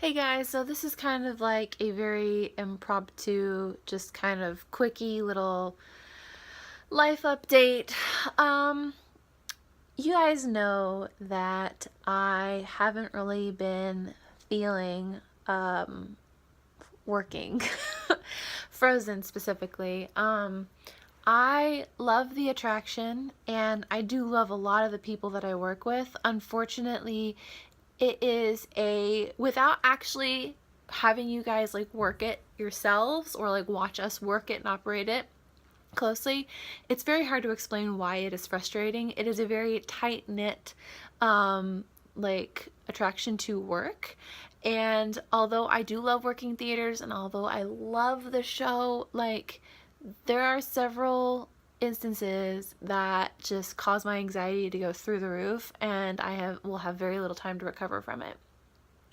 Hey guys, so this is kind of like a very impromptu, just kind of quickie little life update. Um, you guys know that I haven't really been feeling working Frozen specifically. I love the attraction and I do love a lot of the people that I work with. Unfortunately, it is without actually having you guys like work it yourselves or like watch us work it and operate it closely, it's very hard to explain why it is frustrating. It is a very tight-knit like attraction to work, and although I do love working theaters and although I love the show, like there are several instances that just cause my anxiety to go through the roof, and will have very little time to recover from it.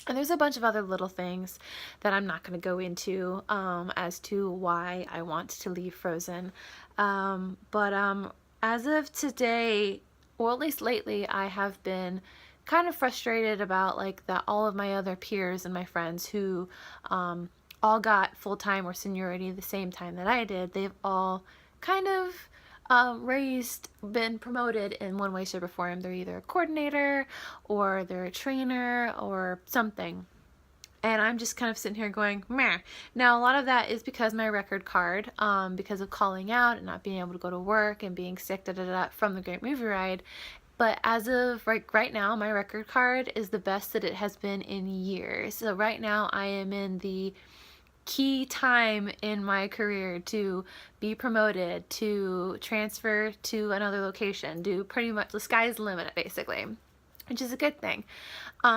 And there's a bunch of other little things that I'm not going to go into as to why I want to leave Frozen. But as of today, or at least lately, I have been kind of frustrated about like that all of my other peers and my friends who all got full-time or seniority the same time that I did, they've all kind of been promoted in one way, shape, or form. They're either a coordinator or they're a trainer or something. And I'm just kind of sitting here going, meh. Now, a lot of that is because my record card, because of calling out and not being able to go to work and being sick, from the Great Movie Ride. But as of right now, my record card is the best that it has been in years. So right now, I am in the key time in my career to be promoted, to transfer to another location, do pretty much the sky's the limit basically, which is a good thing.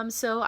So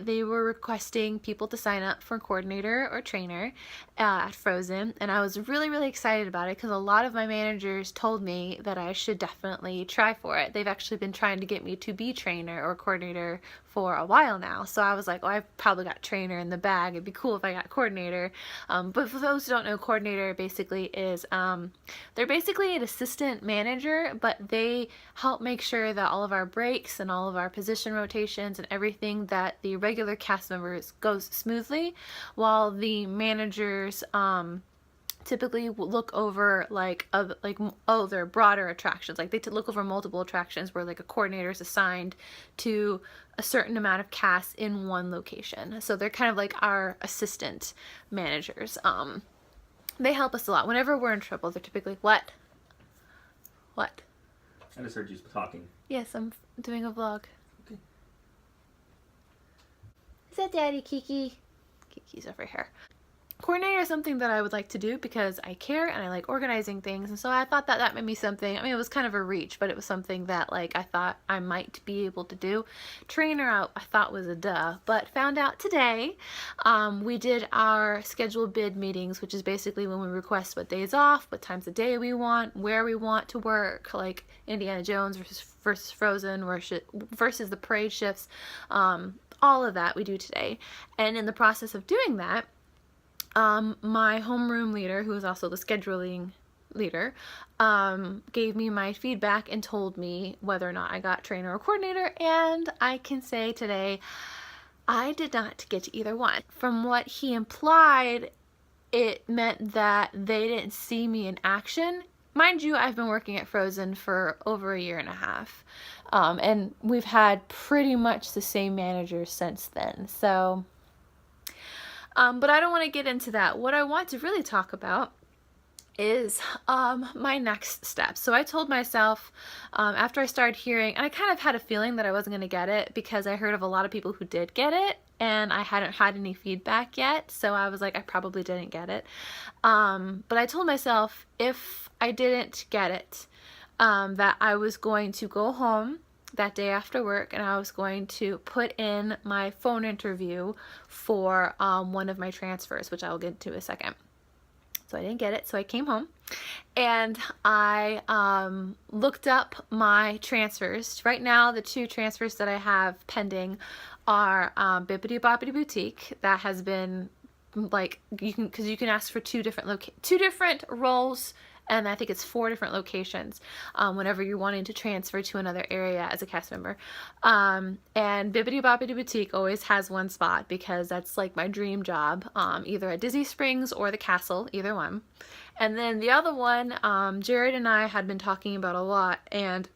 they were requesting people to sign up for coordinator or trainer at Frozen, and I was really excited about it because a lot of my managers told me that I should definitely try for it. They've actually been trying to get me to be trainer or coordinator for a while now, so I was like, oh, I've probably got trainer in the bag. It'd be cool if I got coordinator. But for those who don't know, coordinator basically is they're basically an assistant manager, but they help make sure that all of our breaks and all of our position rotations and everything that the regular cast members goes smoothly, while the managers typically look over other broader attractions. Like they look over multiple attractions where like a coordinator is assigned to a certain amount of cast in one location. So they're kind of like our assistant managers. They help us a lot whenever we're in trouble. They're typically what? I just heard you talking. Yes, I'm doing a vlog. Okay. Is that Daddy Kiki? Kiki's over here. Coordinator is something that I would like to do because I care and I like organizing things, and so I thought that that might be something. I mean, it was kind of a reach, but it was something that like I thought I might be able to do. Trainer out I thought was a duh, but found out today. We did our scheduled bid meetings, which is basically when we request what days off, what times of day we want, where we want to work, like Indiana Jones versus Frozen versus the parade shifts. All of that we do today, and in the process of doing that, my homeroom leader, who is also the scheduling leader, gave me my feedback and told me whether or not I got trainer or coordinator, and I can say today I did not get either one. From what he implied, it meant that they didn't see me in action. Mind you, I've been working at Frozen for over a year and a half, and we've had pretty much the same managers since then, so but I don't want to get into that. What I want to really talk about is my next steps. So I told myself after I started hearing, and I kind of had a feeling that I wasn't going to get it because I heard of a lot of people who did get it, and I hadn't had any feedback yet, so I was like, I probably didn't get it. But I told myself if I didn't get it, that I was going to go home that day after work and I was going to put in my phone interview for one of my transfers, which I will get to in a second. So I didn't get it, so I came home and I looked up my transfers. Right now, the two transfers that I have pending are Bibbidi Bobbidi Boutique. That has been like, because you can ask for two different roles and I think it's 4 different locations whenever you're wanting to transfer to another area as a cast member. And Bibbidi Bobbidi Boutique always has one spot because that's like my dream job, either at Disney Springs or the castle, either one. And then the other one, Jared and I had been talking about a lot, and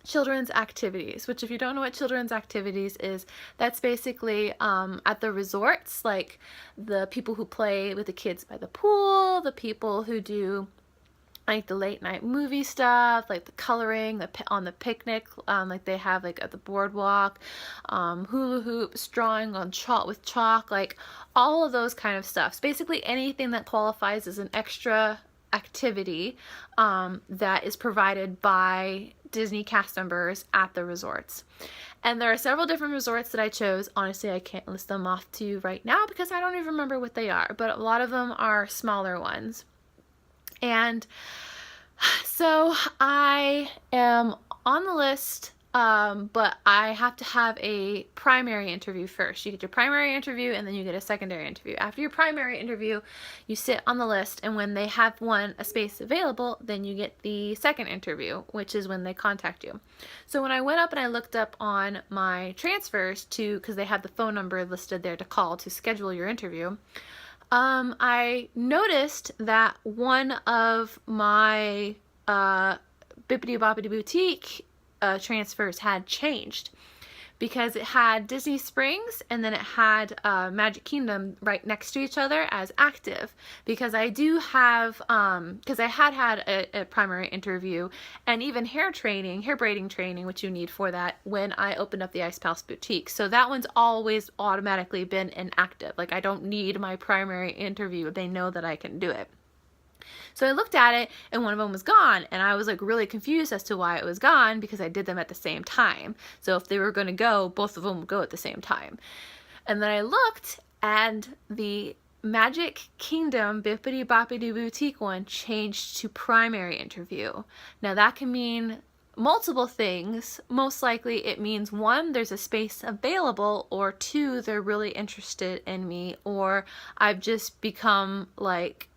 children's activities, which if you don't know what children's activities is, that's basically at the resorts, like the people who play with the kids by the pool, the people who do like the late night movie stuff, like the coloring, on the picnic, like they have like at the boardwalk, hula hoops, drawing on chalk with chalk, like all of those kind of stuff. So basically anything that qualifies as an extra activity that is provided by Disney cast members at the resorts. And there are several different resorts that I chose. Honestly, I can't list them off to you right now because I don't even remember what they are, but a lot of them are smaller ones. And so I am on the list, but I have to have a primary interview first. You get your primary interview and then you get a secondary interview. After your primary interview, you sit on the list, and when they have a space available, then you get the second interview, which is when they contact you. So when I went up and I looked up on my transfers because they have the phone number listed there to call to schedule your interview, I noticed that one of my Bibbidi Bobbidi Boutique transfers had changed, because it had Disney Springs and then it had Magic Kingdom right next to each other as active, because I do have because I had a primary interview and even hair braiding training, which you need for that, when I opened up the Ice Palace Boutique. So that one's always automatically been inactive. Like I don't need my primary interview. They know that I can do it. So I looked at it and one of them was gone, and I was like really confused as to why it was gone, because I did them at the same time. So if they were going to go, both of them would go at the same time. And then I looked, and the Magic Kingdom Bibbidi Bobbidi Boutique one changed to primary interview. Now that can mean multiple things. Most likely it means 1, there's a space available, or 2, they're really interested in me, or I've just become like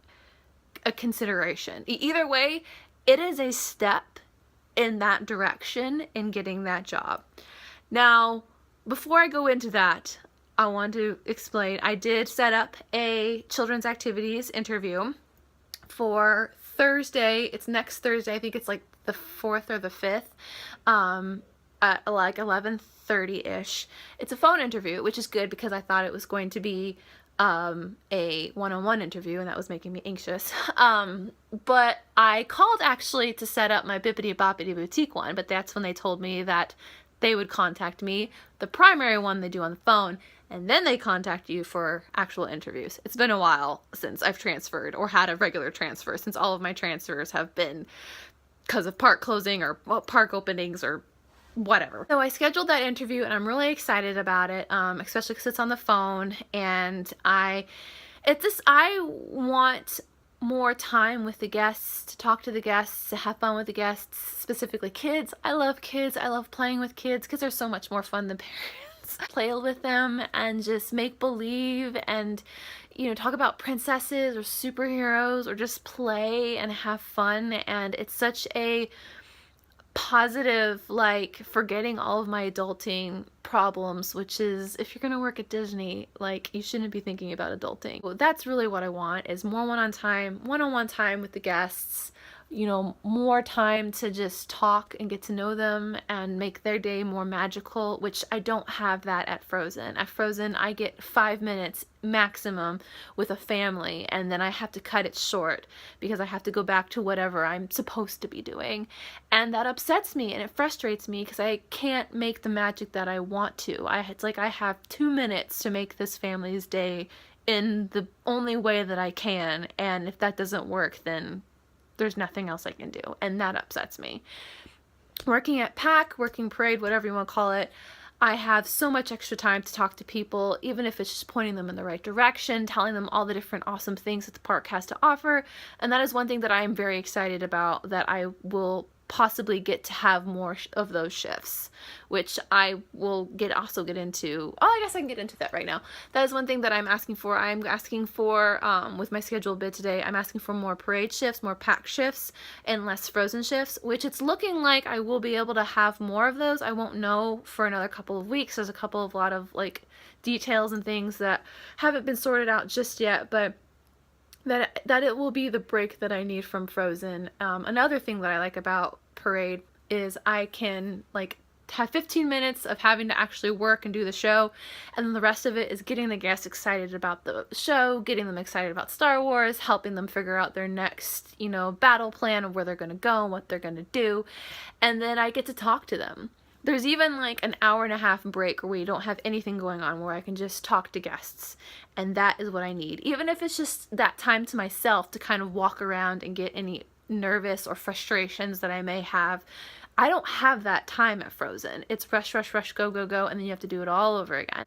a consideration. Either way, it is a step in that direction in getting that job. Now, before I go into that, I want to explain, I did set up a children's activities interview for Thursday. It's next Thursday. I think it's like the 4th or the 5th, at like 11:30-ish. It's a phone interview, which is good because I thought it was going to be a one-on-one interview, and that was making me anxious. But I called actually to set up my Bibbidi Bobbidi Boutique one, but that's when they told me that they would contact me. The primary one they do on the phone, and then they contact you for actual interviews. It's been a while since I've transferred or had a regular transfer, since all of my transfers have been because of park closing or park openings or whatever. So I scheduled that interview, and I'm really excited about it, especially because it's on the phone, and I want more time with the guests, to talk to the guests, to have fun with the guests, specifically kids. I love kids. I love playing with kids because they're so much more fun than parents. Play with them and just make believe, and talk about princesses or superheroes, or just play and have fun. And it's such a positive, like, forgetting all of my adulting problems, which is, if you're gonna work at Disney, like, you shouldn't be thinking about adulting. Well, that's really what I want, is more one-on-one time with the guests, more time to just talk and get to know them and make their day more magical, which I don't have that at Frozen. At Frozen, I get 5 minutes maximum with a family, and then I have to cut it short because I have to go back to whatever I'm supposed to be doing. And that upsets me and it frustrates me because I can't make the magic that I want to. It's like I have 2 minutes to make this family's day in the only way that I can, and if that doesn't work, then there's nothing else I can do, and that upsets me. Working at PAC, working Parade, whatever you want to call it, I have so much extra time to talk to people, even if it's just pointing them in the right direction, telling them all the different awesome things that the park has to offer. And that is one thing that I am very excited about, that I will possibly get to have more of those shifts, which I will also get into. Oh, I guess I can get into that right now. That is one thing that I'm asking for. I'm asking for, with my scheduled bid today, I'm asking for more parade shifts, more pack shifts, and less frozen shifts, which it's looking like I will be able to have more of those. I won't know for another couple of weeks. There's a lot of like details and things that haven't been sorted out just yet, but that it will be the break that I need from Frozen. Another thing that I like about Parade is I can like have 15 minutes of having to actually work and do the show, and then the rest of it is getting the guests excited about the show, getting them excited about Star Wars, helping them figure out their next, battle plan of where they're going to go and what they're going to do, and then I get to talk to them. There's even like an hour and a half break where we don't have anything going on, where I can just talk to guests, and that is what I need. Even if it's just that time to myself to kind of walk around and get any nervous or frustrations that I may have. I don't have that time at Frozen. It's rush, rush, rush, go, go, go, and then you have to do it all over again.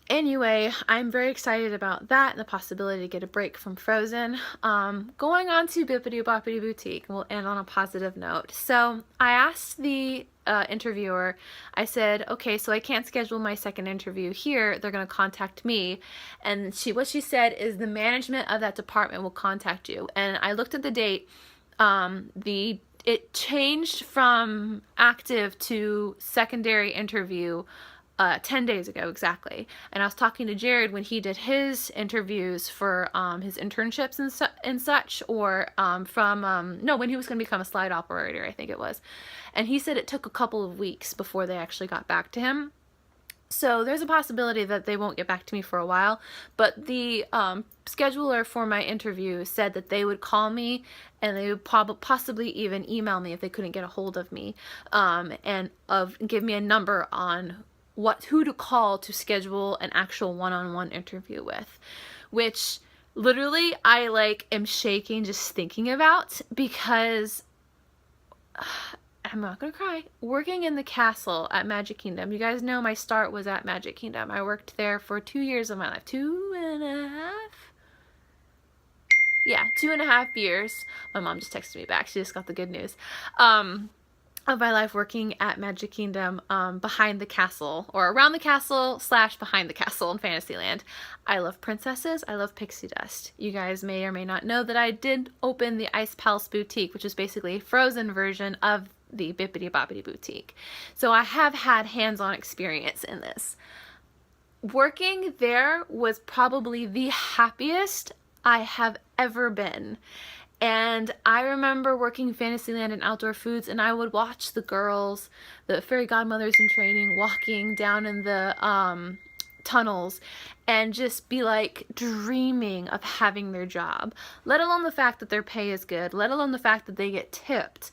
Anyway, I'm very excited about that and the possibility to get a break from Frozen. Going on to Bibbidi Bobbidi Boutique, and we'll end on a positive note. So I asked the interviewer, I said, okay, so I can't schedule my second interview here. They're going to contact me. And what she said is the management of that department will contact you. And I looked at the date. It changed from active to secondary interview 10 days ago exactly. And I was talking to Jared when he did his interviews for his internships and such, or when he was going to become a slide operator, I think it was. And he said it took a couple of weeks before they actually got back to him. So there's a possibility that they won't get back to me for a while, but the scheduler for my interview said that they would call me, and they would possibly even email me if they couldn't get a hold of me, and give me a number on who to call to schedule an actual one-on-one interview with, which literally I am shaking just thinking about, because I'm not gonna cry. Working in the castle at Magic Kingdom. You guys know my start was at Magic Kingdom. I worked there for 2 years of my life. 2.5? Yeah, 2.5 years. My mom just texted me back. She just got the good news. Of my life working at Magic Kingdom, behind the castle, or around the castle / behind the castle in Fantasyland. I love princesses. I love pixie dust. You guys may or may not know that I did open the Ice Palace Boutique, which is basically a Frozen version of the Bibbidi Bobbidi Boutique. So I have had hands-on experience in this. Working there was probably the happiest I have ever been. And I remember working Fantasyland and Outdoor Foods, and I would watch the girls, the fairy godmothers in training, walking down in the tunnels, and just be like dreaming of having their job, let alone the fact that their pay is good, let alone the fact that they get tipped.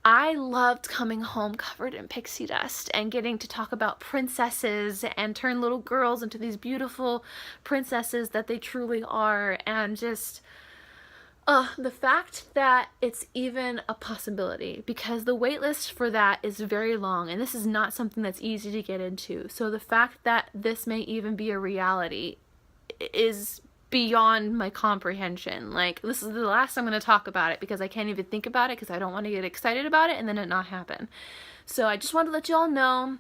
I loved coming home covered in pixie dust and getting to talk about princesses and turn little girls into these beautiful princesses that they truly are, and just the fact that it's even a possibility, because the wait list for that is very long, and this is not something that's easy to get into. So the fact that this may even be a reality is beyond my comprehension. This is the last I'm going to talk about it, because I can't even think about it, because I don't want to get excited about it and then it not happen. So I just wanted to let you all know,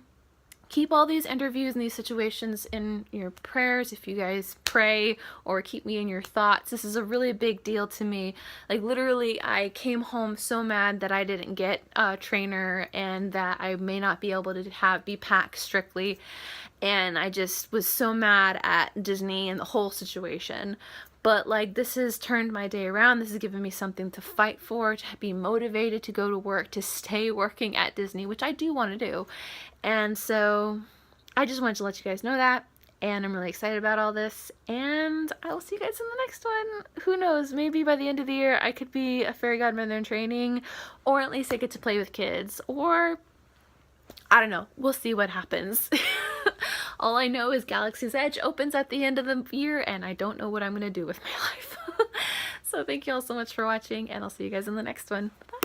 keep all these interviews and these situations in your prayers if you guys pray, or keep me in your thoughts. This is a really big deal to me. Literally, I came home so mad that I didn't get a trainer and that I may not be able to be packed strictly. And I just was so mad at Disney and the whole situation. But this has turned my day around. This has given me something to fight for, to be motivated to go to work, to stay working at Disney, which I do want to do. And so I just wanted to let you guys know that. And I'm really excited about all this. And I will see you guys in the next one. Who knows? Maybe by the end of the year, I could be a fairy godmother in training. Or at least I get to play with kids. Or I don't know. We'll see what happens. All I know is Galaxy's Edge opens at the end of the year, and I don't know what I'm going to do with my life. So thank you all so much for watching, and I'll see you guys in the next one. Bye!